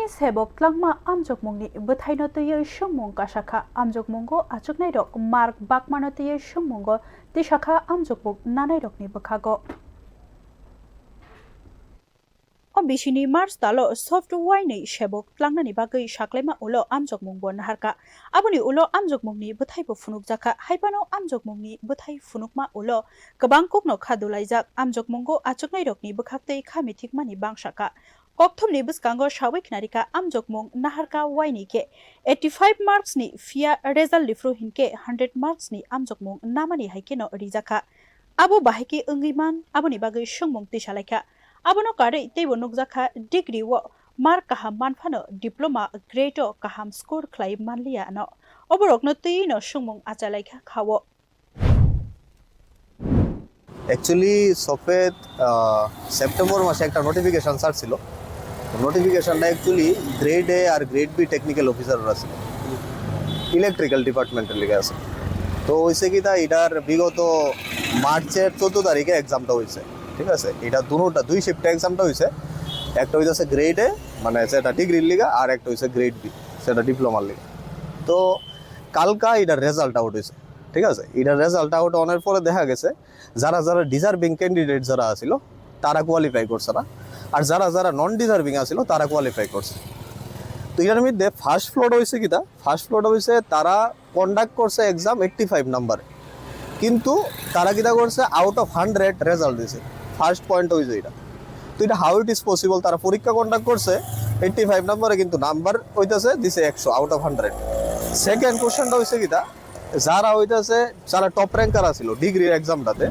Tripurani sebok twlangma amjokmungni bwthaino swngmung kasakha amjokmungo achuknairok mark bakmano swngmungo tisakha amjokmung nanairokni bwkhago. Bisini March talo soft wine sebok tlangnani bagui saklaima ulo amjokmungbo naharka aboni ulo amjokmungni bwthaibo funukjaka haibano amjokmungni bwthai funukma ulo gobang kokno khadulaijak amjokmungo achuknairokni bwkhaktei khamithikmani bangsaka kokthumni bwskango sawik narika amjokmung naharka wine ke 85 marks ni fia result lifru hinke 100 marks ni amjokmung namani haikeno rijaka abo bahiki ungiman aboni bagui swngmung tisalaika abono kare teibo nukjaka degree wo mark kaham manfano diploma grade kaham score khlai manliya no oborokno twino swngmung achalaika khawo. Actually Soffed September মাসে একটা notification ছাড়ছিল নোটিফিকেশনটা actually grade A আর grade B technical অফিসাররা ছিল electrical ডিপার্টমেন্টের লিগে আছে তো হইছে কি তা এটার বিগত মার্চের 14 তারিখে এক্সামটা হইছে ঠিক আছে এটা দুই শিফটে এক্সামটা হইছে একটা হইছে গ্রেড এ মানে সেটা ডিগ্রির লিগে আর একটা হইছে গ্রেড বি সেটা ডিপ্লোমার লিগে তো কালকা এটার রেজাল্ট আউট হইছে ঠিক আছে এটার রেজাল্ট আউট অনের পরে দেখা গেছে যারা যারা ডিজার্ভিং ক্যান্ডিডেট যারা আছিল তারা কোয়ালিফাই করছে না আর যারা যারা নন ডিজার্ভিং আছিল তারা কোয়ালিফাই করছে তো এটার মধ্যে ফার্স্ট ফ্লোর হইছে কিটা ফার্স্ট ফ্লোর হইছে তারা কন্ডাক্ট করছে এক্সাম 85 নম্বরে কিন্তু তারা কিটা করছে আউট অফ 100 রেজাল্ট দিছে ফার্স্ট পয়েন্ট হইছে এটা তো এটা হাউ ইট ইজ পসিবল তারা পরীক্ষা কন্ডাক্ট করছে 85 নম্বরে কিন্তু নাম্বার হইতাছে দিছে 100 আউট অফ 100 সেকেন্ড কোশ্চেনটা হইছে কিটা যারা হইতাছে যারা টপ র্যাঙ্কার আছিল ডিগ্রির এক্সামটাতে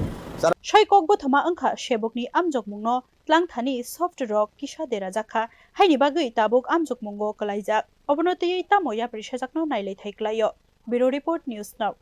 Shaikok thama angkha sebokni amjokmungno tlangthani soft rock kisha dera jakha haini bagui tabuk amjokmungo kalaijak obonotei tamoya prisajakno nailai thaiklayo. Bureau Report News Now.